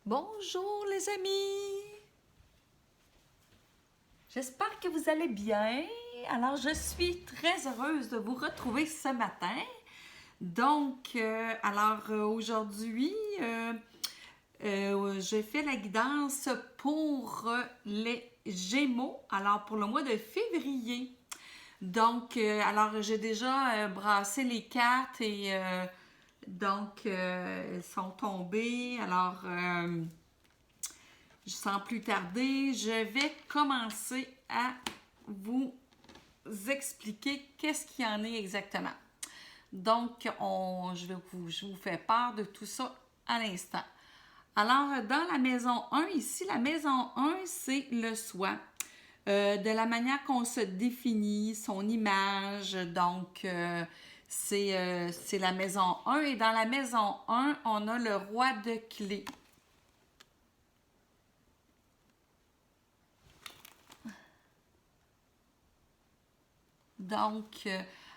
Bonjour les amis! J'espère que vous allez bien. Alors, je suis très heureuse de vous retrouver ce matin. Donc, aujourd'hui, j'ai fait la guidance pour les Gémeaux, alors pour le mois de février. Donc, j'ai déjà brassé les cartes et elles sont tombées. Sans plus tarder, je vais commencer à vous expliquer qu'est-ce qu'il y en est exactement. Donc, je vous fais part de tout ça à l'instant. Alors, dans la maison 1, ici, la maison 1, c'est le soi. De la manière qu'on se définit, son image. Donc, c'est la maison 1. Et dans la maison 1, on a le roi de clés. Donc,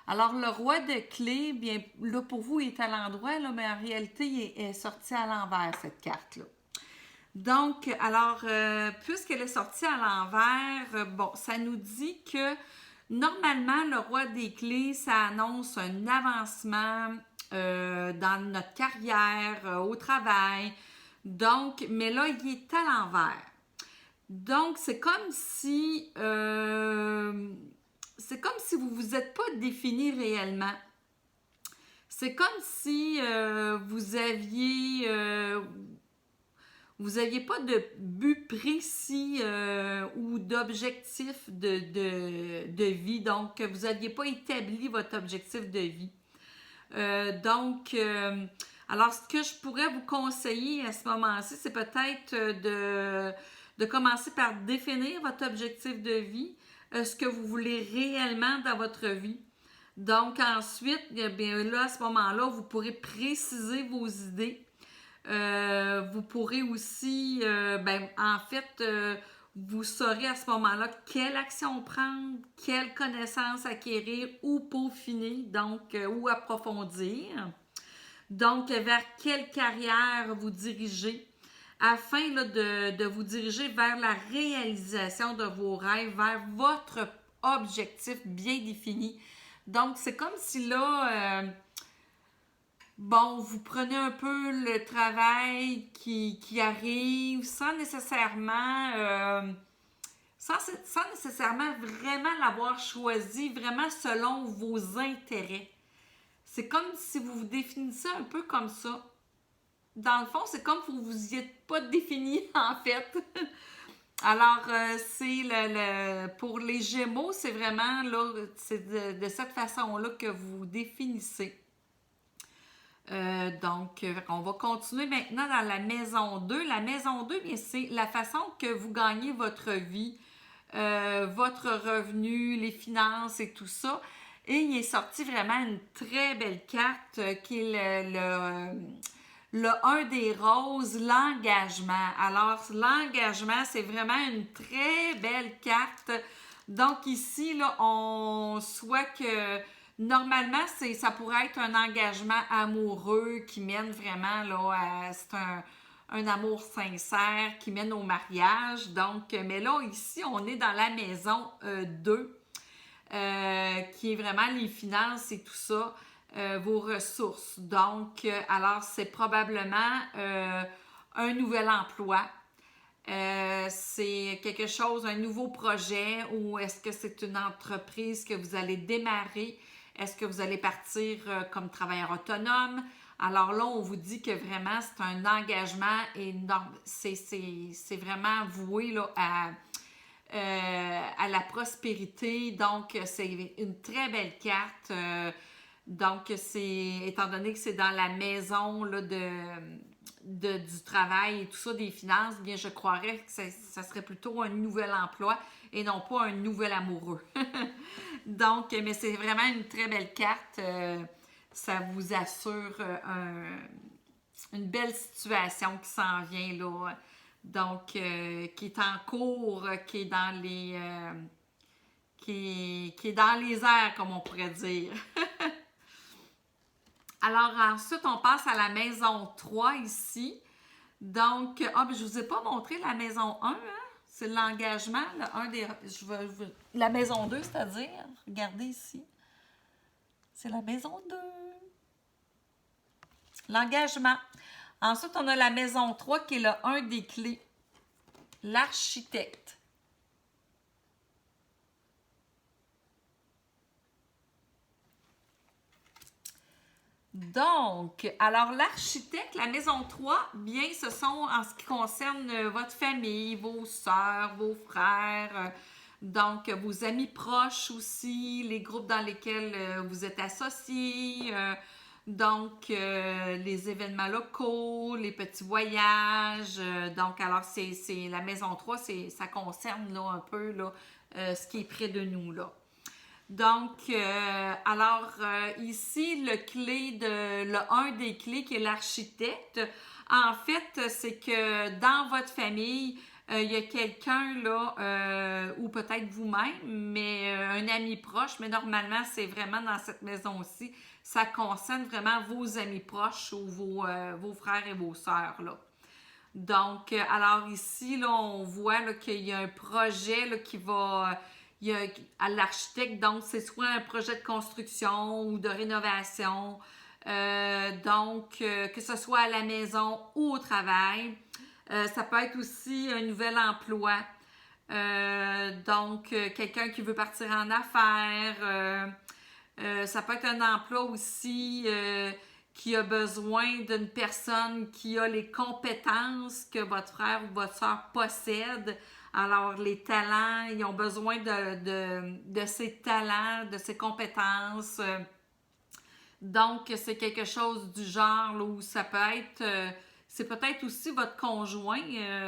alors le roi de clés, bien là pour vous, il est à l'endroit, là, mais en réalité, il est sorti à l'envers, cette carte-là. Donc, puisqu'elle est sortie à l'envers, bon, ça nous dit que normalement, le roi des clés, ça annonce un avancement dans notre carrière, au travail. Donc, mais là, il est à l'envers. Donc, c'est comme si vous vous êtes pas défini réellement. C'est comme si vous aviez pas de but précis ou d'objectif de vie. Donc, vous n'aviez pas établi votre objectif de vie. Alors, ce que je pourrais vous conseiller à ce moment-ci, c'est peut-être de commencer par définir votre objectif de vie, ce que vous voulez réellement dans votre vie. Donc, ensuite, eh bien, là, à ce moment-là, vous pourrez préciser vos idées. Vous pourrez aussi, vous saurez à ce moment-là quelle action prendre, quelle connaissance acquérir ou peaufiner, donc, ou approfondir. Donc, vers quelle carrière vous dirigez afin là, de vous diriger vers la réalisation de vos rêves, vers votre objectif bien défini. Donc, c'est comme si là, vous prenez un peu le travail qui arrive sans nécessairement vraiment l'avoir choisi, vraiment selon vos intérêts. C'est comme si vous vous définissez un peu comme ça. Dans le fond, c'est comme si vous n'y êtes pas défini, en fait. Alors, pour les Gémeaux, c'est vraiment là, c'est de cette façon-là que vous définissez. On va continuer maintenant dans la maison 2. La maison 2, bien, c'est la façon que vous gagnez votre vie, votre revenu, les finances et tout ça. Et il est sorti vraiment une très belle carte qui est le 1 des roses, l'engagement. Alors, l'engagement, c'est vraiment une très belle carte. Donc ici, là, on souhaite que normalement, ça pourrait être un engagement amoureux qui mène vraiment là, c'est un amour sincère qui mène au mariage. Donc, mais là, ici, on est dans la maison 2, qui est vraiment les finances et tout ça, vos ressources. Donc, alors, c'est probablement un nouvel emploi. C'est quelque chose, un nouveau projet, ou est-ce que c'est une entreprise que vous allez démarrer? Est-ce que vous allez partir comme travailleur autonome? Alors là, on vous dit que vraiment, c'est un engagement énorme. C'est vraiment voué là, à la prospérité. Donc, c'est une très belle carte. Donc, étant donné que c'est dans la maison là, du travail et tout ça, des finances, bien, je croirais que ça serait plutôt un nouvel emploi et non pas un nouvel amoureux. Donc, mais c'est vraiment une très belle carte. Ça vous assure une belle situation qui s'en vient là. Donc, qui est en cours, qui est dans qui est dans les airs, comme on pourrait dire. Alors, ensuite, on passe à la maison 3 ici. Donc, ben, je ne vous ai pas montré la maison 1, hein? C'est l'engagement, la maison 2, c'est-à-dire, regardez ici, c'est la maison 2. L'engagement. Ensuite, on a la maison 3 qui est le 1 des clés, l'architecte. Donc, alors l'architecte, la maison 3, bien, ce sont en ce qui concerne votre famille, vos sœurs, vos frères, donc vos amis proches aussi, les groupes dans lesquels vous êtes associés, donc les événements locaux, les petits voyages. Donc, alors, c'est la maison 3, ça concerne là, un peu là, ce qui est près de nous, là. Donc, ici, le 1 des clés qui est l'architecte, en fait, c'est que dans votre famille, il y a quelqu'un là, ou peut-être vous-même, mais un ami proche, mais normalement, c'est vraiment dans cette maison-ci, ça concerne vraiment vos amis proches ou vos frères et vos sœurs, là. Donc, alors ici, là, on voit là, qu'il y a un projet là, qui va il y a à l'architecte, donc c'est soit un projet de construction ou de rénovation, que ce soit à la maison ou au travail. Ça peut être aussi un nouvel emploi, quelqu'un qui veut partir en affaires. Ça peut être un emploi aussi qui a besoin d'une personne qui a les compétences que votre frère ou votre soeur possède. Alors, les talents, ils ont besoin de ces talents, de ces compétences. Donc, c'est quelque chose du genre là, où ça peut être... c'est peut-être aussi votre conjoint.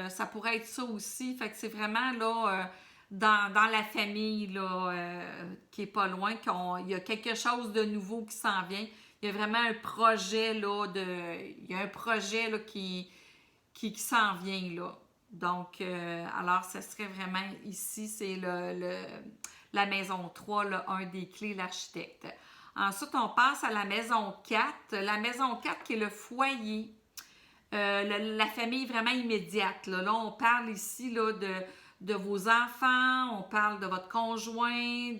Ça pourrait être ça aussi. Fait que c'est vraiment là... dans la famille là, qui est pas loin, il y a quelque chose de nouveau qui s'en vient. Il y a vraiment un projet là, il y a un projet là, qui s'en vient là. Donc, alors, ce serait vraiment ici, c'est la maison 3, là, un des clés, l'architecte. Ensuite, on passe à la maison 4. La maison 4 qui est le foyer, la famille vraiment immédiate. Là, on parle ici là, de vos enfants, on parle de votre conjoint,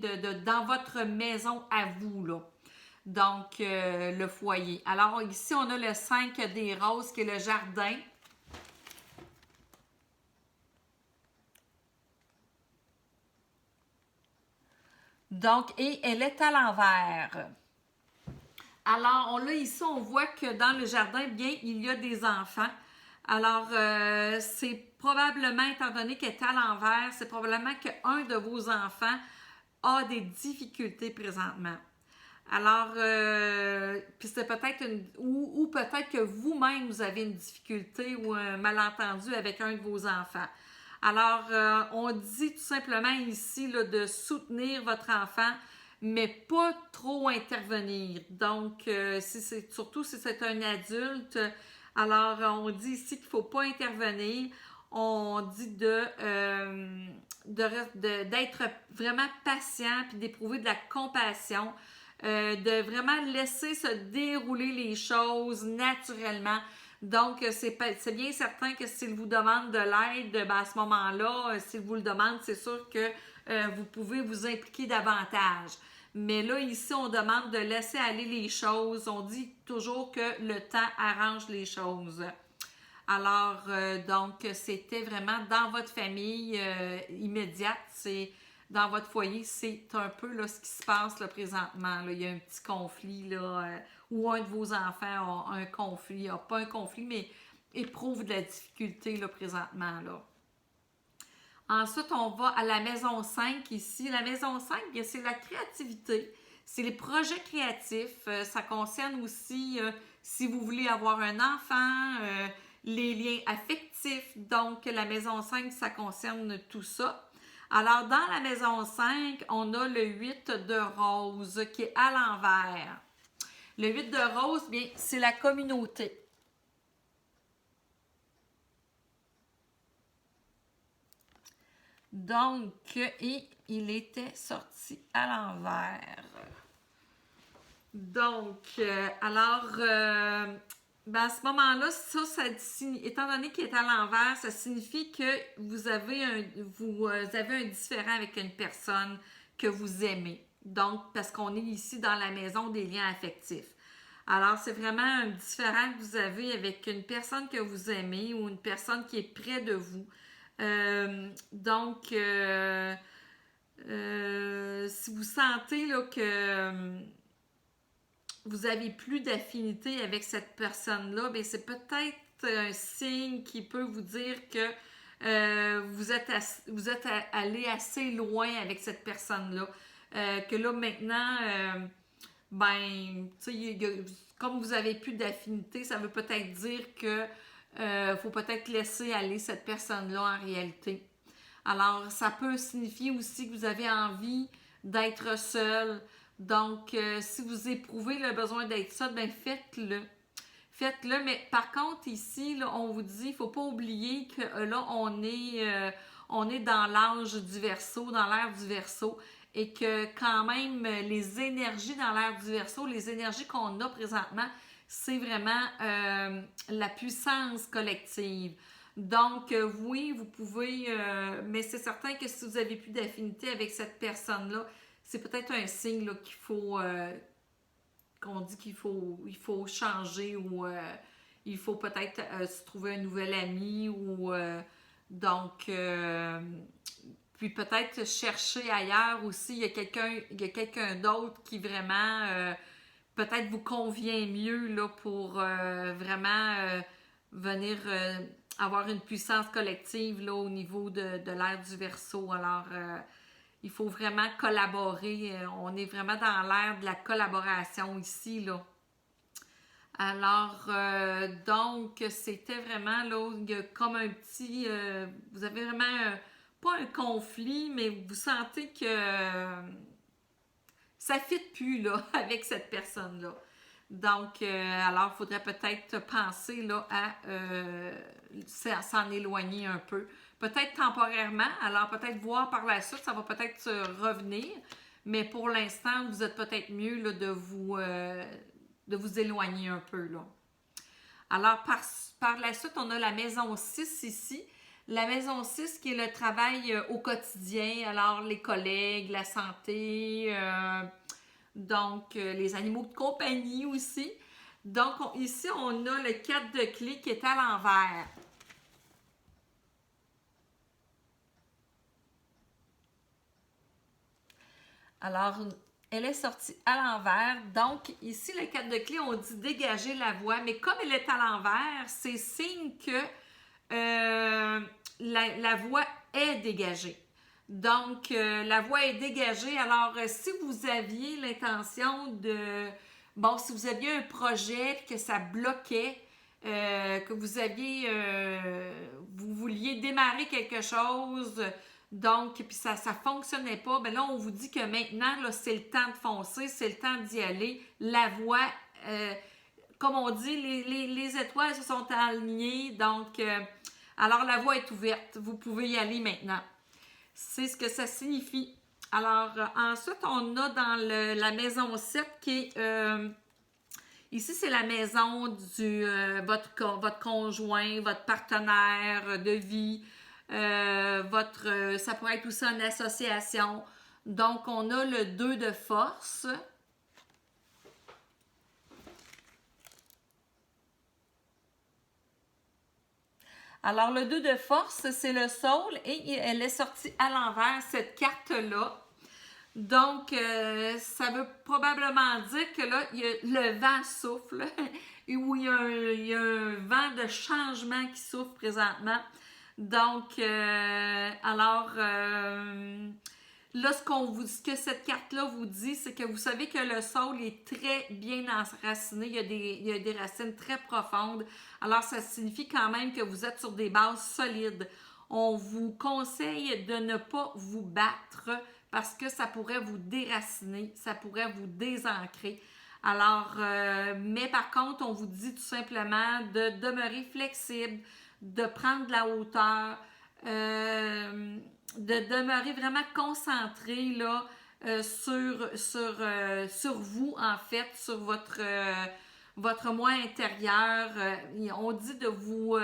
dans votre maison à vous. Là. Donc, le foyer. Alors, ici, on a le 5 des roses qui est le jardin. Donc, et elle est à l'envers. Alors, ici, on voit que dans le jardin, bien, il y a des enfants. Alors, c'est probablement, étant donné qu'elle est à l'envers, c'est probablement qu'un de vos enfants a des difficultés présentement. Alors, puis c'est peut-être ou peut-être que vous-même, vous avez une difficulté ou un malentendu avec un de vos enfants. Alors, on dit tout simplement ici là, de soutenir votre enfant, mais pas trop intervenir. Donc, surtout si c'est un adulte, alors on dit ici qu'il ne faut pas intervenir. On dit d'être vraiment patient puis d'éprouver de la compassion, de vraiment laisser se dérouler les choses naturellement. Donc, c'est bien certain que s'il vous demande de l'aide, ben à ce moment-là, s'il vous le demande, c'est sûr que vous pouvez vous impliquer davantage. Mais là, ici, on demande de laisser aller les choses. On dit toujours que le temps arrange les choses. Alors, donc, c'était vraiment dans votre famille immédiate, c'est dans votre foyer, c'est un peu là, ce qui se passe là, présentement. Là. Il y a un petit conflit là, où un de vos enfants a un conflit, pas un conflit, mais éprouve de la difficulté là, présentement. Là. Ensuite, on va à la maison 5 ici. La maison 5, bien, c'est la créativité. C'est les projets créatifs. Ça concerne aussi si vous voulez avoir un enfant, les liens affectifs. Donc, la maison 5, ça concerne tout ça. Alors, dans la maison 5, on a le 8 de rose qui est à l'envers. Le 8 de rose, bien, c'est la communauté. Donc, et il était sorti à l'envers. Donc, Ben, à ce moment-là, étant donné qu'il est à l'envers, ça signifie que vous avez un différend avec une personne que vous aimez. Donc, parce qu'on est ici dans la maison des liens affectifs. Alors, c'est vraiment un différent que vous avez avec une personne que vous aimez ou une personne qui est près de vous. Donc, si vous sentez là, que vous avez plus d'affinité avec cette personne-là, bien, c'est peut-être un signe qui peut vous dire que vous êtes allé assez loin avec cette personne-là. Que là, maintenant, ben, tu sais, comme vous avez plus d'affinité, ça veut peut-être dire que faut peut-être laisser aller cette personne-là en réalité. Alors, ça peut signifier aussi que vous avez envie d'être seul. Donc, si vous éprouvez le besoin d'être seul, ben faites-le. Faites-le, mais par contre, ici, là, on vous dit, il ne faut pas oublier que là, on est dans l'âge du Verseau, dans l'ère du Verseau, et que quand même, les énergies dans l'ère du Verseau, les énergies qu'on a présentement, c'est vraiment la puissance collective. Donc, oui, vous pouvez, mais c'est certain que si vous n'avez plus d'affinité avec cette personne-là, c'est peut-être un signe là, qu'il faut, qu'on dit il faut changer ou il faut peut-être se trouver un nouvel ami ou donc, puis peut-être chercher ailleurs aussi. Il y a quelqu'un d'autre qui vraiment peut-être vous convient mieux là, pour vraiment venir avoir une puissance collective là, au niveau de l'ère du Verseau. Alors, il faut vraiment collaborer. On est vraiment dans l'ère de la collaboration ici, là. Alors, donc, c'était vraiment, là, il y a comme un petit... vous avez vraiment, pas un conflit, mais vous sentez que ça ne fit plus, là, avec cette personne-là. Donc, alors, il faudrait peut-être penser, là, à s'en éloigner un peu. Peut-être temporairement, alors peut-être voir par la suite, ça va peut-être revenir, mais pour l'instant, vous êtes peut-être mieux, là, de vous éloigner un peu, là. Alors, par la suite, on a la maison 6 ici. La maison 6 qui est le travail au quotidien, alors les collègues, la santé, donc les animaux de compagnie aussi. Donc, ici, on a le 4 de clé qui est à l'envers. Alors, elle est sortie à l'envers. Donc, ici, le 4 de clé, on dit dégager la voie. Mais comme elle est à l'envers, c'est signe que la voie est dégagée. Donc, la voie est dégagée. Alors, si vous aviez l'intention de... Bon, si vous aviez un projet que ça bloquait, que vous vouliez démarrer quelque chose, donc, puis ça ne fonctionnait pas, ben là, on vous dit que maintenant, là, c'est le temps de foncer, c'est le temps d'y aller. La voie, comme on dit, les étoiles se sont alignées, donc, alors la voie est ouverte. Vous pouvez y aller maintenant. C'est ce que ça signifie. Alors, ensuite, on a dans la maison 7 qui est... ici, c'est la maison du votre conjoint, votre partenaire de vie, ça pourrait être aussi une association. Donc, on a le 2 de force. Alors, le 2 de force, c'est le Soul et elle est sortie à l'envers, cette carte-là. Donc, ça veut probablement dire que là, le vent souffle et où il y a un vent de changement qui souffle présentement. Donc, là, ce que cette carte-là vous dit, c'est que vous savez que le sol est très bien enraciné. Il y a des racines très profondes. Alors, ça signifie quand même que vous êtes sur des bases solides. On vous conseille de ne pas vous battre parce que ça pourrait vous déraciner, ça pourrait vous désancrer. Alors, mais par contre, on vous dit tout simplement de demeurer flexible, de prendre de la hauteur, de demeurer vraiment concentré là, sur vous, en fait, sur votre moi intérieur. On dit de vous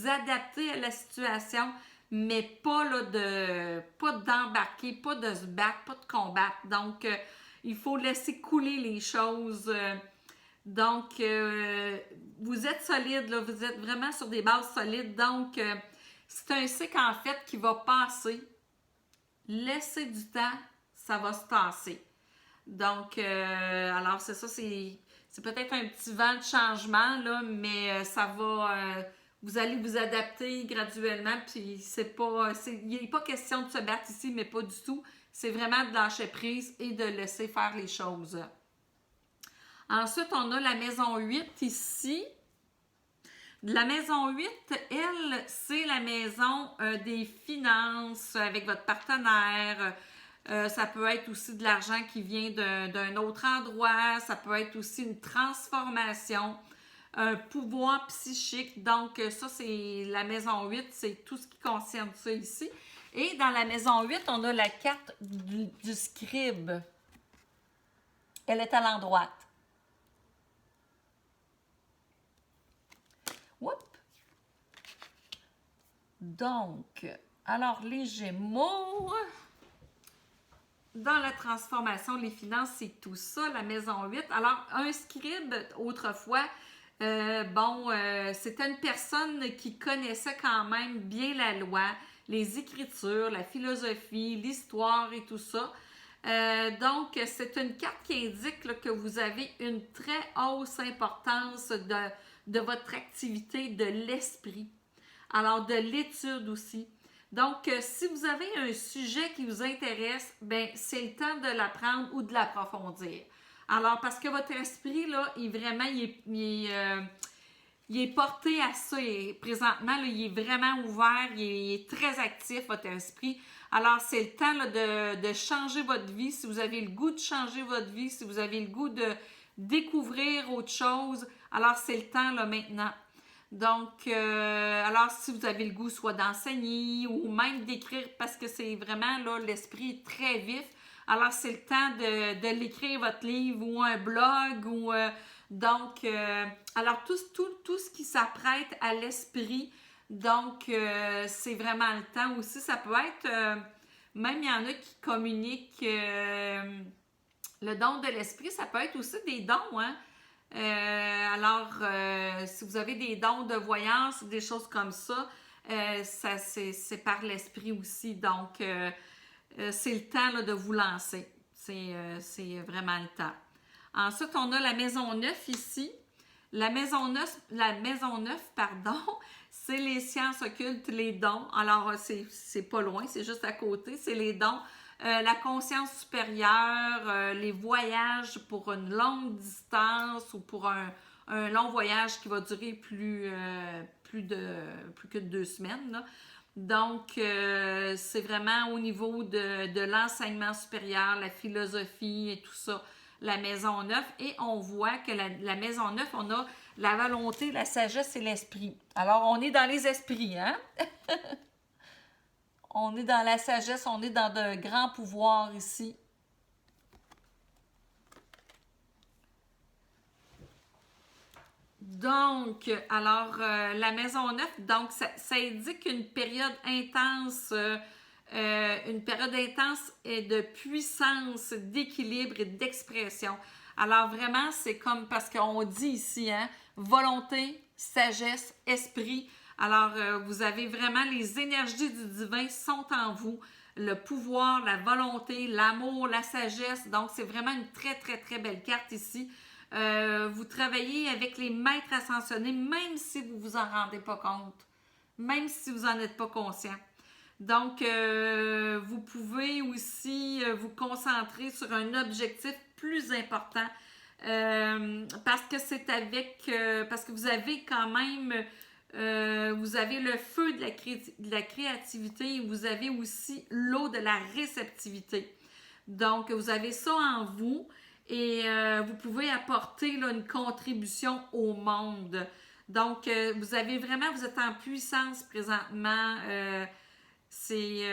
adapter à la situation, mais pas là, pas d'embarquer, pas de se battre, pas de combattre. Donc, il faut laisser couler les choses. Donc, vous êtes solide, là, vous êtes vraiment sur des bases solides. Donc, c'est un cycle en fait qui va passer. Laissez du temps, ça va se tasser. Donc, alors c'est ça, c'est peut-être un petit vent de changement, là, mais ça va, vous allez vous adapter graduellement, puis il n'est pas question de se battre ici, mais pas du tout. C'est vraiment de lâcher prise et de laisser faire les choses. Ensuite, on a la maison 8 ici. La maison 8, elle, c'est la maison des finances avec votre partenaire. Ça peut être aussi de l'argent qui vient d'un autre endroit. Ça peut être aussi une transformation, un pouvoir psychique. Donc, ça, c'est la maison 8, c'est tout ce qui concerne ça ici. Et dans la maison 8, on a la carte du scribe. Elle est à l'endroit. Oups. Donc, alors les Gémeaux, dans la transformation, les finances, c'est tout ça, la maison 8. Alors, un scribe, autrefois, c'était une personne qui connaissait quand même bien la loi, les écritures, la philosophie, l'histoire et tout ça. Donc, c'est une carte qui indique là, que vous avez une très hausse importance de votre activité de l'esprit. Alors, de l'étude aussi. Donc, si vous avez un sujet qui vous intéresse, ben c'est le temps de l'apprendre ou de l'approfondir. Alors, parce que votre esprit, là, il est porté à ça. Et présentement, là, il est vraiment ouvert, il est très actif, votre esprit. Alors, c'est le temps là, de changer votre vie. Si vous avez le goût de changer votre vie, si vous avez le goût de découvrir autre chose, alors c'est le temps là maintenant. Donc, alors si vous avez le goût soit d'enseigner ou même d'écrire parce que c'est vraiment là, l'esprit est très vif, alors c'est le temps de l'écrire votre livre ou un blog ou donc, alors tout ce qui s'apprête à l'esprit, donc c'est vraiment le temps aussi. Ça peut être, même il y en a qui communiquent le don de l'esprit, ça peut être aussi des dons, hein. Si vous avez des dons de voyance ou des choses comme ça, c'est par l'esprit aussi. Donc, c'est le temps là, de vous lancer. C'est vraiment le temps. Ensuite, on a la maison 9 ici. La maison 9, pardon, c'est les sciences occultes, les dons. Alors, c'est pas loin, c'est juste à côté. C'est les dons. La conscience supérieure, les voyages pour une longue distance ou pour un long voyage qui va durer plus que 2 semaines. Là. Donc, c'est vraiment au niveau de l'enseignement supérieur, la philosophie et tout ça, la maison 9. Et on voit que la maison 9, on a la volonté, la sagesse et l'esprit. Alors, on est dans les esprits, hein? On est dans la sagesse, on est dans de grands pouvoirs ici. Donc, alors, la maison 9, donc, ça indique une période intense et de puissance, d'équilibre et d'expression. Alors, vraiment, c'est comme, parce qu'on dit ici, hein, volonté, sagesse, esprit. Alors, vous avez vraiment les énergies du divin sont en vous. Le pouvoir, la volonté, l'amour, la sagesse. Donc, c'est vraiment une très, très, très belle carte ici. Vous travaillez avec les maîtres ascensionnés, même si vous ne vous en rendez pas compte. Même si vous n'en êtes pas conscient. Donc, vous pouvez aussi vous concentrer sur un objectif plus important. Parce que c'est parce que vous avez quand même... vous avez le feu de la créativité et vous avez aussi l'eau de la réceptivité. Donc, vous avez ça en vous et vous pouvez apporter là, une contribution au monde. Donc, vous êtes en puissance présentement. C'est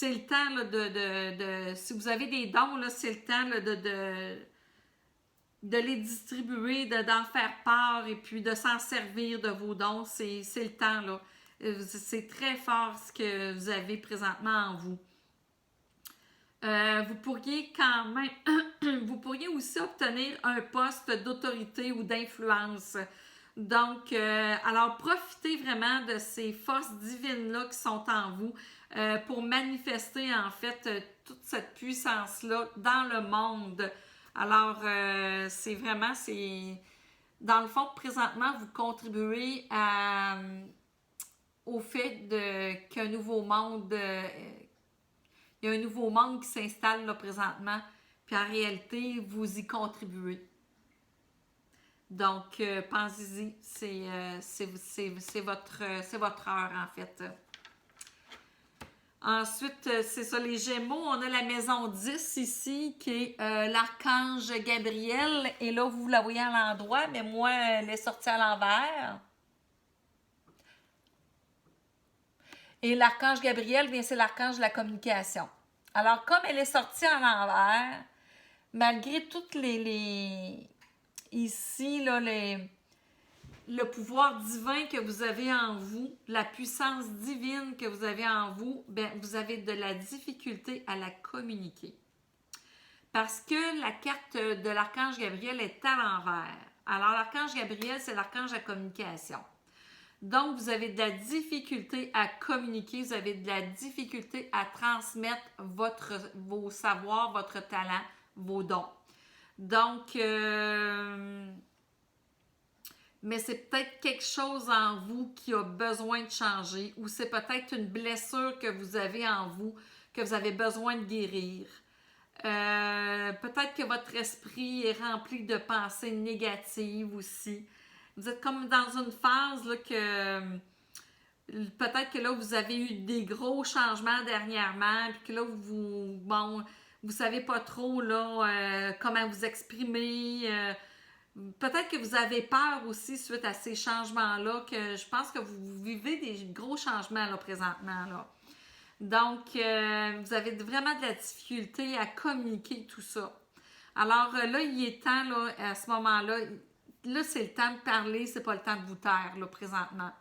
le temps là, si vous avez des dons, là, c'est le temps là, de les distribuer, d'en faire part et puis de s'en servir de vos dons. C'est le temps, là. C'est très fort ce que vous avez présentement en vous. Vous pourriez quand même, vous pourriez aussi obtenir un poste d'autorité ou d'influence. Donc, alors profitez vraiment de ces forces divines-là qui sont en vous pour manifester en fait toute cette puissance-là dans le monde. Alors, c'est vraiment, dans le fond, présentement, vous contribuez au fait qu'un nouveau monde, il y a un nouveau monde qui s'installe là présentement, puis en réalité, vous y contribuez. Donc, pensez-y, c'est votre heure en fait. Ensuite, c'est ça, les Gémeaux, on a la maison 10 ici, qui est l'archange Gabriel. Et là, vous la voyez à l'endroit, mais moi, elle est sortie à l'envers. Et l'archange Gabriel, bien, c'est l'archange de la communication. Alors, comme elle est sortie à l'envers, malgré toutes ici, là, le pouvoir divin que vous avez en vous, la puissance divine que vous avez en vous, bien, vous avez de la difficulté à la communiquer. Parce que la carte de l'archange Gabriel est à l'envers. Alors, l'archange Gabriel, c'est l'archange de la communication. Donc, vous avez de la difficulté à communiquer, vous avez de la difficulté à transmettre vos savoirs, votre talent, vos dons. Donc, mais c'est peut-être quelque chose en vous qui a besoin de changer ou c'est peut-être une blessure que vous avez en vous, que vous avez besoin de guérir. Peut-être que votre esprit est rempli de pensées négatives aussi. Vous êtes comme dans une phase là, que peut-être que là, vous avez eu des gros changements dernièrement, puis que là, vous savez pas trop là, comment vous exprimer. Peut-être que vous avez peur aussi suite à ces changements-là, que je pense que vous vivez des gros changements là, présentement. Là. Donc, vous avez vraiment de la difficulté à communiquer tout ça. Alors là, il est temps, là, à ce moment-là, là, c'est le temps de parler, c'est pas le temps de vous taire, là, présentement.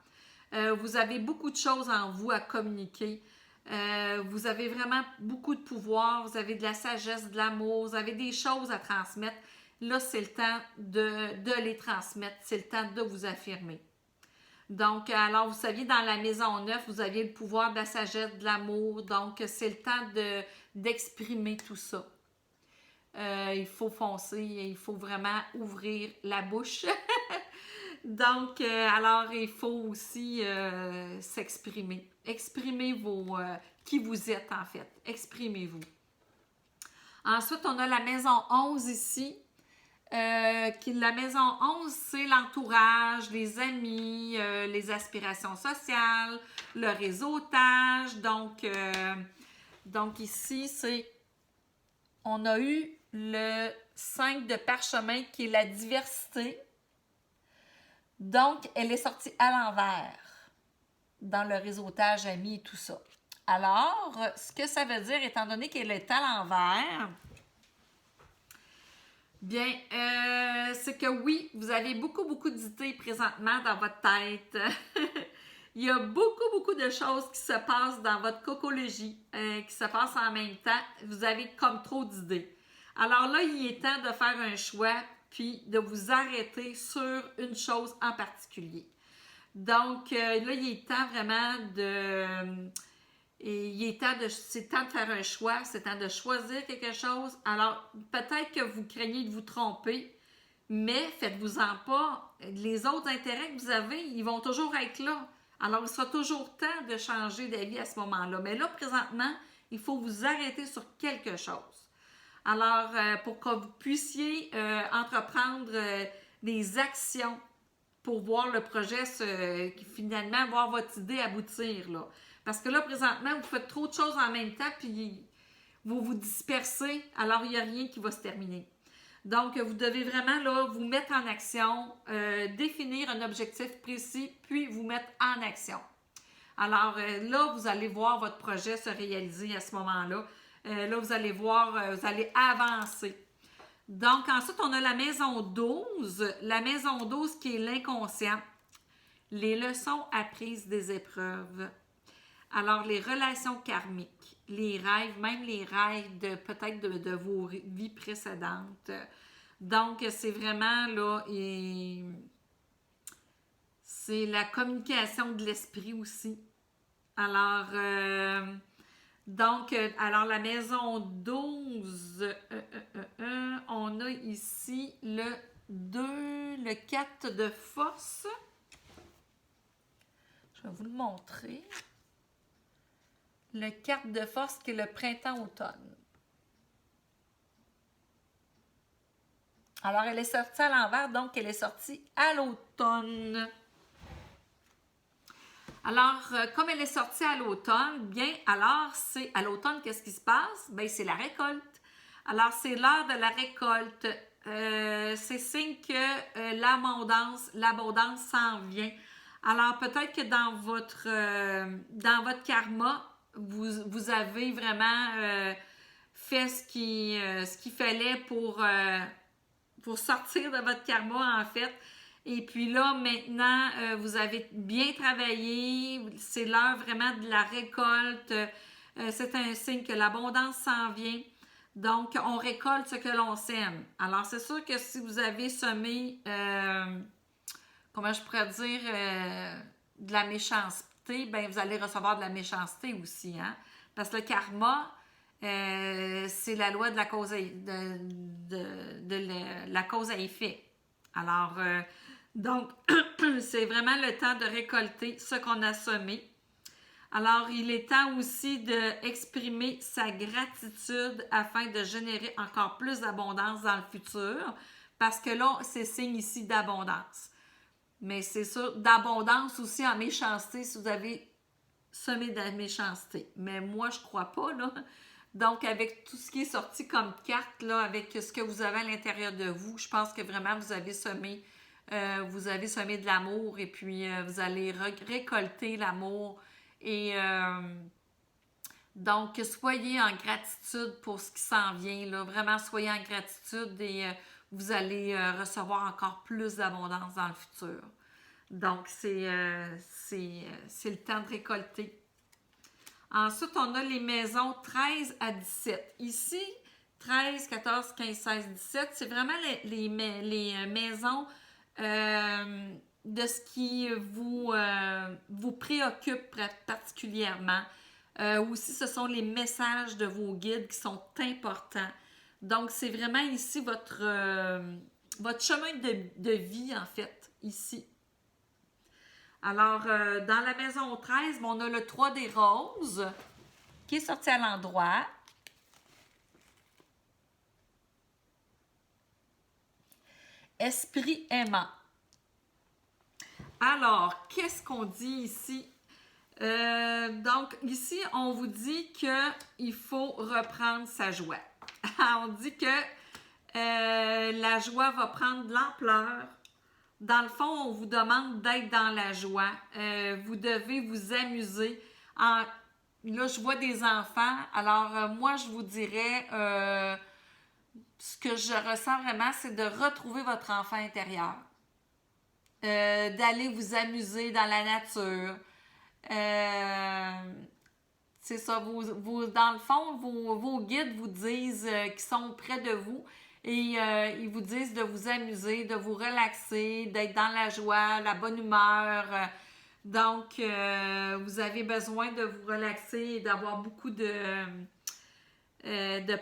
Vous avez beaucoup de choses en vous à communiquer. Vous avez vraiment beaucoup de pouvoir, vous avez de la sagesse, de l'amour, vous avez des choses à transmettre. Là, c'est le temps de les transmettre, c'est le temps de vous affirmer. Donc, alors, vous saviez, dans la maison 9, vous aviez le pouvoir de la sagesse, de l'amour. Donc, c'est le temps d'exprimer tout ça. Il faut foncer, il faut vraiment ouvrir la bouche. Donc, alors, il faut aussi s'exprimer. Exprimez qui vous êtes, en fait. Exprimez-vous. Ensuite, on a la maison 11 ici. La maison 11, c'est l'entourage, les amis, les aspirations sociales, le réseautage. Donc ici, on a eu le 5 de parchemin qui est la diversité. Donc, elle est sortie à l'envers dans le réseautage, amis et tout ça. Alors, ce que ça veut dire, étant donné qu'elle est à l'envers, bien, c'est que oui, vous avez beaucoup d'idées présentement dans votre tête. Il y a beaucoup de choses qui se passent dans votre cocologie, qui se passent en même temps. Vous avez comme trop d'idées. Alors là, il est temps de faire un choix, puis de vous arrêter sur une chose en particulier. Donc, là, il est temps vraiment c'est temps de faire un choix, c'est temps de choisir quelque chose. Alors, peut-être que vous craignez de vous tromper, mais faites-vous-en pas. Les autres intérêts que vous avez, ils vont toujours être là. Alors, il sera toujours temps de changer d'avis à ce moment-là. Mais là, présentement, il faut vous arrêter sur quelque chose. Alors, pour que vous puissiez entreprendre des actions pour voir le projet, finalement, voir votre idée aboutir, là. Parce que là, présentement, vous faites trop de choses en même temps, puis vous vous dispersez, alors il n'y a rien qui va se terminer. Donc, vous devez vraiment là, vous mettre en action, définir un objectif précis, puis vous mettre en action. Alors là, vous allez voir votre projet se réaliser à ce moment-là. Là, vous allez voir, vous allez avancer. Donc, ensuite, on a la maison 12. La maison 12 qui est l'inconscient. Les leçons apprises des épreuves. Alors, les relations karmiques, les rêves, même les rêves de peut-être de vos vies précédentes. Donc, c'est vraiment là, c'est la communication de l'esprit aussi. Alors, alors la maison 12, on a ici le 2, le 4 de force. Je vais vous le montrer. Le 4 de force qui est le printemps-automne. Alors, elle est sortie à l'envers, donc elle est sortie à l'automne. Alors, comme elle est sortie à l'automne, bien, alors, c'est à l'automne, qu'est-ce qui se passe? Bien, c'est la récolte. Alors, c'est l'heure de la récolte. C'est signe que l'abondance s'en vient. Alors, peut-être que dans votre karma, vous avez vraiment fait ce qu'il fallait pour sortir de votre karma, en fait. Et puis là, maintenant, vous avez bien travaillé. C'est l'heure vraiment de la récolte. C'est un signe que l'abondance s'en vient. Donc, on récolte ce que l'on sème. Alors, c'est sûr que si vous avez semé, comment je pourrais dire, de la méchanceté, ben vous allez recevoir de la méchanceté aussi, hein? Parce que le karma, c'est la loi de la cause la cause à effet. Alors, donc, c'est vraiment le temps de récolter ce qu'on a semé. Alors, il est temps aussi d'exprimer sa gratitude afin de générer encore plus d'abondance dans le futur, parce que là, c'est signe ici d'abondance. Mais c'est sûr, d'abondance aussi en méchanceté, si vous avez semé de la méchanceté. Mais moi, je crois pas, là. Donc, avec tout ce qui est sorti comme carte, là, avec ce que vous avez à l'intérieur de vous, je pense que vraiment, vous avez semé de l'amour et puis vous allez récolter l'amour. Et donc, soyez en gratitude pour ce qui s'en vient, là. Vraiment, soyez en gratitude et vous allez recevoir encore plus d'abondance dans le futur. Donc, c'est le temps de récolter. Ensuite, on a les maisons 13 à 17. Ici, 13, 14, 15, 16, 17, c'est vraiment les maisons de ce qui vous préoccupe particulièrement. Aussi, ce sont les messages de vos guides qui sont importants. Donc, c'est vraiment ici votre chemin de vie, en fait, ici. Alors, dans la maison 13, on a le 3 des roses qui est sorti à l'endroit. Esprit aimant. Alors, qu'est-ce qu'on dit ici? Donc, ici, on vous dit qu'il faut reprendre sa joie. On dit que la joie va prendre de l'ampleur. Dans le fond, on vous demande d'être dans la joie. Vous devez vous amuser. Là, je vois des enfants. Alors, moi, je vous dirais, ce que je ressens vraiment, c'est de retrouver votre enfant intérieur. D'aller vous amuser dans la nature. C'est ça, dans le fond, vos guides vous disent qu'ils sont près de vous et ils vous disent de vous amuser, de vous relaxer, d'être dans la joie, la bonne humeur. Donc, vous avez besoin de vous relaxer et d'avoir beaucoup de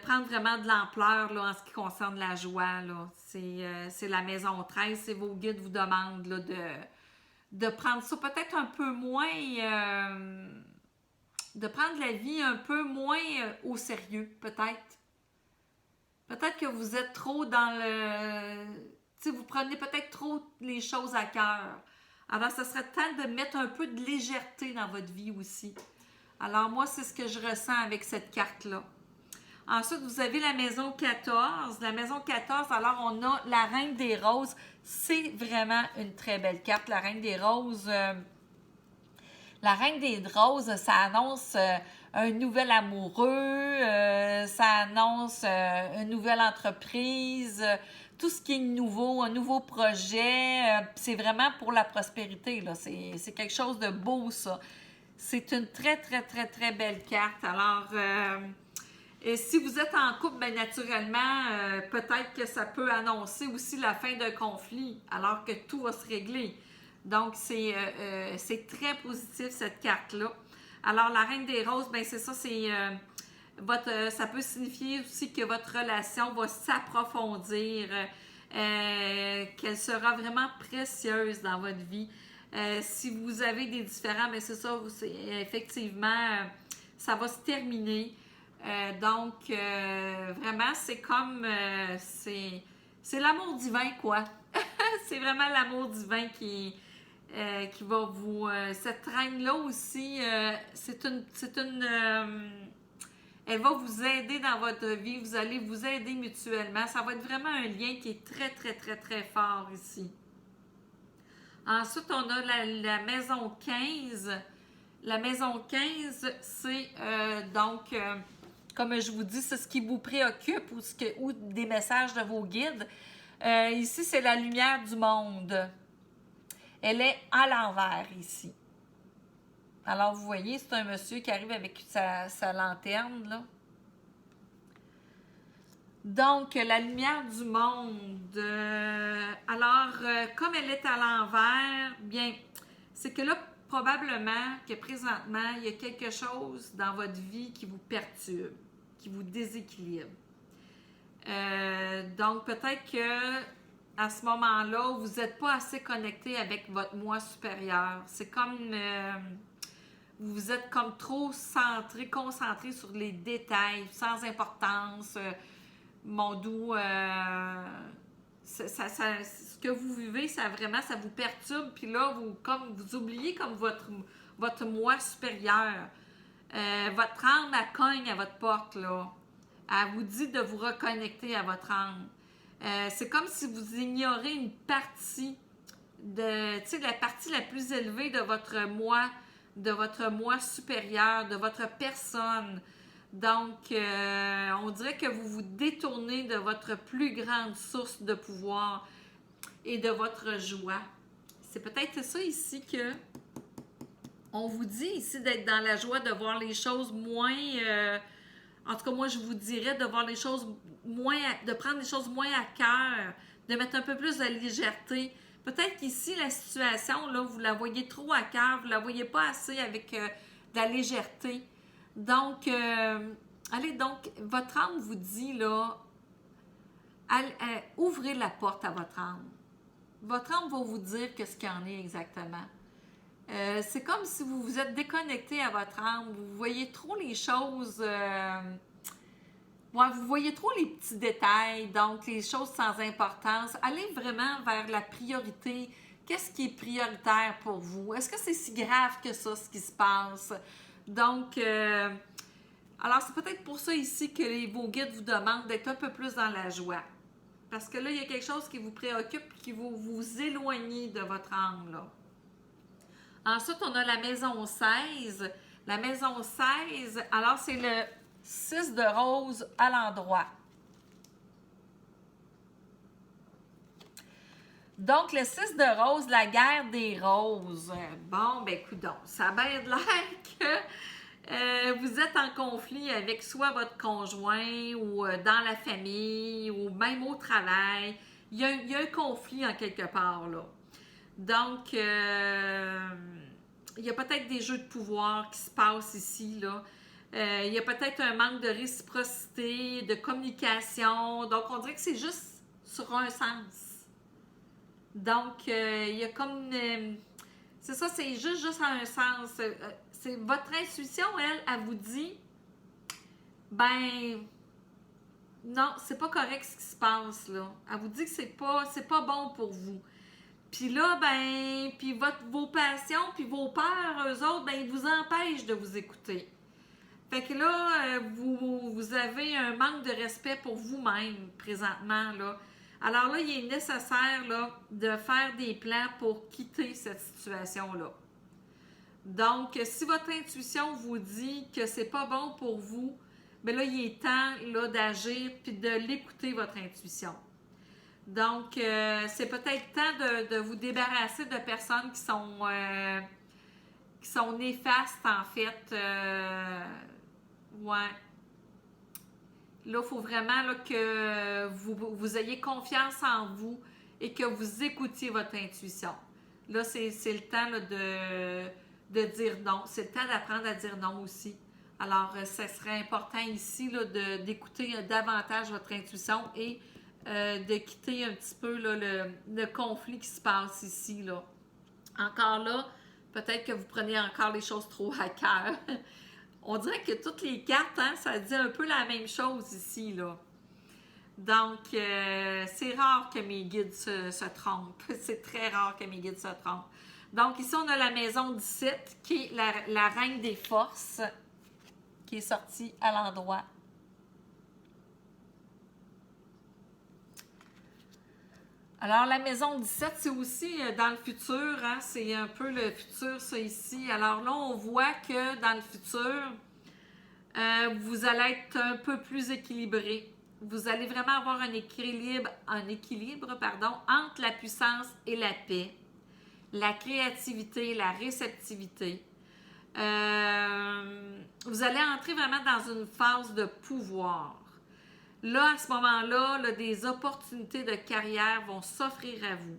prendre vraiment de l'ampleur là, en ce qui concerne la joie. Là. C'est la maison 13, c'est vos guides vous demandent là, de prendre ça peut-être un peu moins, de prendre la vie un peu moins au sérieux, peut-être. Peut-être que vous êtes trop dans le... Tu sais, vous prenez peut-être trop les choses à cœur. Alors, ça serait temps de mettre un peu de légèreté dans votre vie aussi. Alors, moi, c'est ce que je ressens avec cette carte-là. Ensuite, vous avez la maison 14. La maison 14, alors on a la Reine des Roses. C'est vraiment une très belle carte, la Reine des Roses. La Reine des Roses, ça annonce un nouvel amoureux, ça annonce une nouvelle entreprise, tout ce qui est nouveau, un nouveau projet, c'est vraiment pour la prospérité, là. C'est quelque chose de beau, ça. C'est une très, très, très, très belle carte. Alors, et si vous êtes en couple, bien naturellement, peut-être que ça peut annoncer aussi la fin d'un conflit, alors que tout va se régler. Donc, c'est très positif, cette carte-là. Alors, la Reine des Roses, bien, c'est ça, ça peut signifier aussi que votre relation va s'approfondir, qu'elle sera vraiment précieuse dans votre vie. Si vous avez des différends, bien, c'est ça, effectivement, ça va se terminer. Donc, vraiment, c'est comme, c'est l'amour divin, quoi. C'est vraiment l'amour divin qui va vous... cette reine-là aussi, elle va vous aider dans votre vie, vous allez vous aider mutuellement. Ça va être vraiment un lien qui est très, très, très, très fort ici. Ensuite, on a la maison 15. La maison 15, c'est donc, comme je vous dis, c'est ce qui vous préoccupe ou des messages de vos guides. Ici, c'est la lumière du monde. Elle est à l'envers ici. Alors, vous voyez, c'est un monsieur qui arrive avec sa lanterne, là. Donc, la lumière du monde. Comme elle est à l'envers, bien, c'est que là, probablement que présentement, il y a quelque chose dans votre vie qui vous perturbe, qui vous déséquilibre. Donc, peut-être que à ce moment-là, vous n'êtes pas assez connecté avec votre moi supérieur. C'est comme vous êtes comme trop concentré sur les détails, sans importance. Mon doux, ce que vous vivez, ça vous perturbe. Puis là, vous oubliez comme votre moi supérieur. Votre âme, elle cogne à votre porte, là. Elle vous dit de vous reconnecter à votre âme. C'est comme si vous ignorez une partie la partie la plus élevée de votre moi supérieur, de votre personne. Donc, on dirait que vous vous détournez de votre plus grande source de pouvoir et de votre joie. C'est peut-être ça ici que on vous dit ici d'être dans la joie, de voir les choses moins... en tout cas, moi, je vous dirais de voir les choses moins... de prendre les choses moins à cœur, de mettre un peu plus de légèreté. Peut-être qu'ici, la situation, là, vous la voyez trop à cœur, vous la voyez pas assez avec de la légèreté. Donc, donc, votre âme vous dit, là, ouvrez la porte à votre âme. Votre âme va vous dire qu'est-ce qu'il y en est exactement. C'est comme si vous vous êtes déconnecté à votre âme, vous voyez trop les choses, vous voyez trop les petits détails, donc les choses sans importance. Allez vraiment vers la priorité. Qu'est-ce qui est prioritaire pour vous? Est-ce que c'est si grave que ça, ce qui se passe? Donc, alors c'est peut-être pour ça ici que vos guides vous demandent d'être un peu plus dans la joie. Parce que là, il y a quelque chose qui vous préoccupe, qui va vous éloigner de votre âme, là. Ensuite, on a la maison 16. La maison 16, alors c'est le 6 de rose à l'endroit. Donc, le 6 de rose, la guerre des roses. Bon, ben, coudonc, ça a bien de l'air que vous êtes en conflit avec soit votre conjoint ou dans la famille ou même au travail. Il y a un conflit en quelque part, là. Donc, il y a peut-être des jeux de pouvoir qui se passent ici, là. Il y a peut-être un manque de réciprocité, de communication. Donc, on dirait que c'est juste sur un sens. Donc, il y a comme... c'est ça, c'est juste en un sens. C'est votre intuition, elle vous dit, ben... non, c'est pas correct ce qui se passe, là. Elle vous dit que c'est pas bon pour vous. Puis là, ben, puis vos passions, puis vos peurs, eux autres, ben, ils vous empêchent de vous écouter. Fait que là, vous avez un manque de respect pour vous-même, présentement, là. Alors là, il est nécessaire, là, de faire des plans pour quitter cette situation-là. Donc, si votre intuition vous dit que c'est pas bon pour vous, bien là, il est temps là, d'agir puis de l'écouter, votre intuition. Donc, c'est peut-être temps de vous débarrasser de personnes qui sont néfastes, en fait. Ouais. Là, il faut vraiment là, que vous ayez confiance en vous et que vous écoutiez votre intuition. Là, c'est le temps là, de dire non. C'est le temps d'apprendre à dire non aussi. Alors, ça serait important ici là, d'écouter davantage votre intuition et de quitter un petit peu là, le conflit qui se passe ici. Là. Encore là, peut-être que vous prenez encore les choses trop à cœur. On dirait que toutes les cartes, hein, ça dit un peu la même chose ici, là. Donc, c'est rare que mes guides se trompent. C'est très rare que mes guides se trompent. Donc, ici, on a la maison 17, qui est la reine des forces, qui est sortie à l'endroit. Alors, la maison 17, c'est aussi dans le futur, hein, c'est un peu le futur, ça, ici. Alors là, on voit que dans le futur, vous allez être un peu plus équilibré. Vous allez vraiment avoir un équilibre entre la puissance et la paix, la créativité, la réceptivité. Vous allez entrer vraiment dans une phase de pouvoir. Là, à ce moment-là, là, des opportunités de carrière vont s'offrir à vous.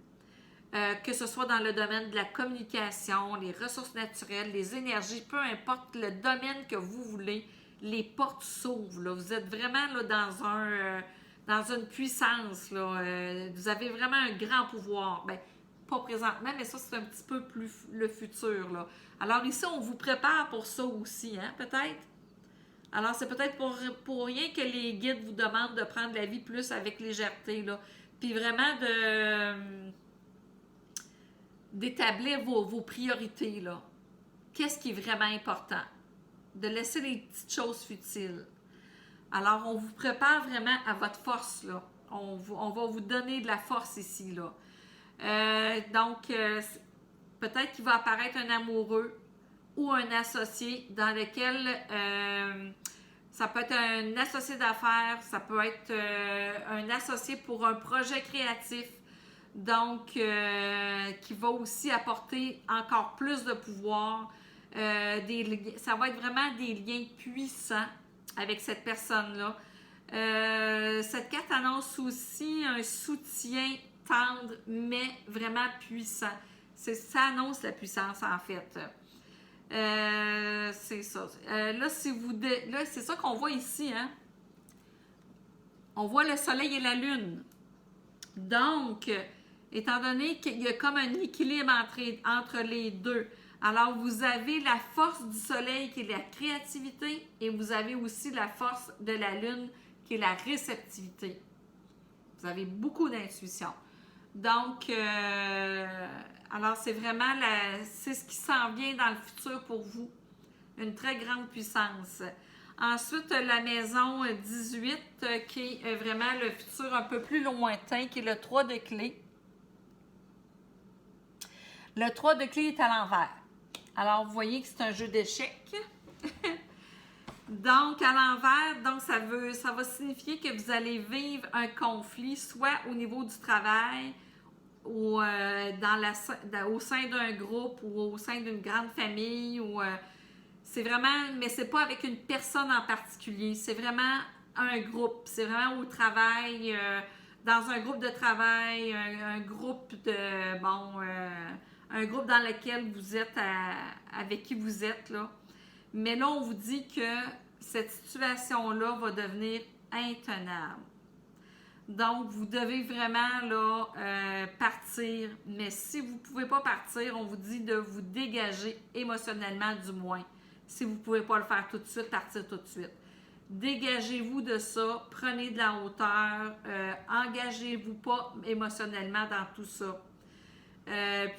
Que ce soit dans le domaine de la communication, les ressources naturelles, les énergies, peu importe le domaine que vous voulez, les portes s'ouvrent. Là. Vous êtes vraiment là, dans une puissance. Là. Vous avez vraiment un grand pouvoir. Bien, pas présentement, mais ça, c'est un petit peu plus le futur. Là. Alors ici, on vous prépare pour ça aussi, hein, peut-être? Alors, c'est peut-être pour rien que les guides vous demandent de prendre la vie plus avec légèreté, là. Puis vraiment d'établir vos priorités, là. Qu'est-ce qui est vraiment important? De laisser les petites choses futiles. Alors, on vous prépare vraiment à votre force, là. On va vous donner de la force ici, là. Donc, peut-être qu'il va apparaître un amoureux ou un associé dans lequel ça peut être un associé d'affaires, ça peut être un associé pour un projet créatif, donc qui va aussi apporter encore plus de pouvoir. Ça va être vraiment des liens puissants avec cette personne-là. Cette carte annonce aussi un soutien tendre, mais vraiment puissant. Ça annonce la puissance, en fait. C'est ça. Là, c'est ça qu'on voit ici, hein? On voit le soleil et la lune. Donc, étant donné qu'il y a comme un équilibre entre les deux, alors vous avez la force du soleil qui est la créativité et vous avez aussi la force de la lune qui est la réceptivité. Vous avez beaucoup d'intuition. Donc, alors c'est vraiment c'est ce qui s'en vient dans le futur pour vous. Une très grande puissance. Ensuite, la maison 18 qui est vraiment le futur un peu plus lointain, qui est le 3 de clés. Le 3 de clés est à l'envers. Alors, vous voyez que c'est un jeu d'échecs. Donc, à l'envers, donc ça va signifier que vous allez vivre un conflit, soit au niveau du travail, ou au sein d'un groupe, ou au sein d'une grande famille, ou c'est vraiment, mais c'est pas avec une personne en particulier, c'est vraiment un groupe, c'est vraiment au travail, dans un groupe de travail, un groupe un groupe dans lequel vous êtes, avec qui vous êtes, là. Mais là, on vous dit que cette situation-là va devenir intenable. Donc, vous devez vraiment là, partir. Mais si vous ne pouvez pas partir, on vous dit de vous dégager émotionnellement du moins. Si vous ne pouvez pas le faire tout de suite, partir tout de suite. Dégagez-vous de ça, prenez de la hauteur, engagez-vous pas émotionnellement dans tout ça.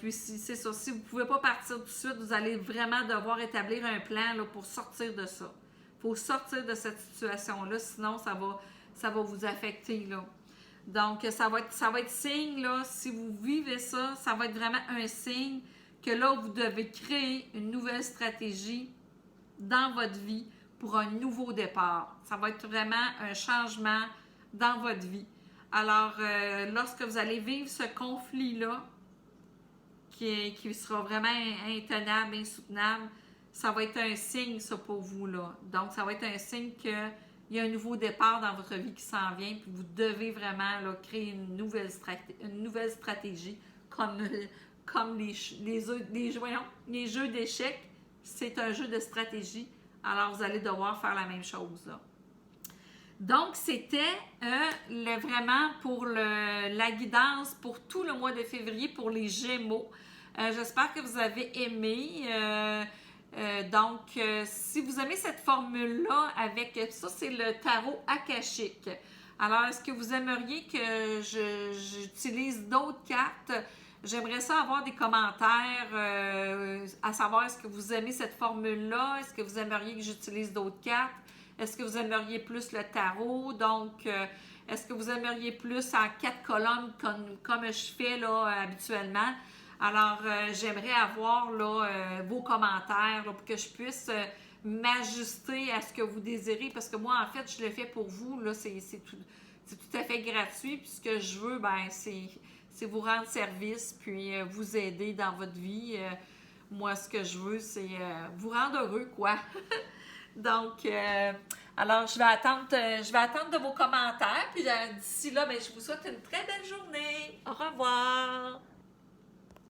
Puis c'est ça, si vous ne pouvez pas partir tout de suite, vous allez vraiment devoir établir un plan là, pour sortir de ça. Il faut sortir de cette situation-là, sinon ça va vous affecter. Là. Donc, ça va être signe, là, si vous vivez ça, ça va être vraiment un signe que là, vous devez créer une nouvelle stratégie dans votre vie pour un nouveau départ. Ça va être vraiment un changement dans votre vie. Alors, lorsque vous allez vivre ce conflit-là, qui sera vraiment intenable, insoutenable, ça va être un signe, ça, pour vous, là. Donc, ça va être un signe qu'il y a un nouveau départ dans votre vie qui s'en vient, puis vous devez vraiment là, créer une nouvelle stratégie, comme les jeux d'échecs, c'est un jeu de stratégie, alors vous allez devoir faire la même chose, là. Donc, c'était vraiment pour la guidance pour tout le mois de février pour les Gémeaux. J'espère que vous avez aimé. Donc, si vous aimez cette formule-là, avec ça, c'est le tarot akashique. Alors, est-ce que vous aimeriez que j'utilise d'autres cartes? J'aimerais ça avoir des commentaires, à savoir, est-ce que vous aimez cette formule-là? Est-ce que vous aimeriez que j'utilise d'autres cartes? Est-ce que vous aimeriez plus le tarot? Donc, est-ce que vous aimeriez plus en 4 colonnes comme je fais là, habituellement? Alors, j'aimerais avoir là, vos commentaires là, pour que je puisse m'ajuster à ce que vous désirez. Parce que moi, en fait, je le fais pour vous. Là, c'est tout à fait gratuit. Puis ce que je veux, ben, c'est vous rendre service, puis vous aider dans votre vie. Moi, ce que je veux, c'est vous rendre heureux, quoi. Donc, alors, je vais attendre de vos commentaires. Puis d'ici là, ben, je vous souhaite une très belle journée. Au revoir!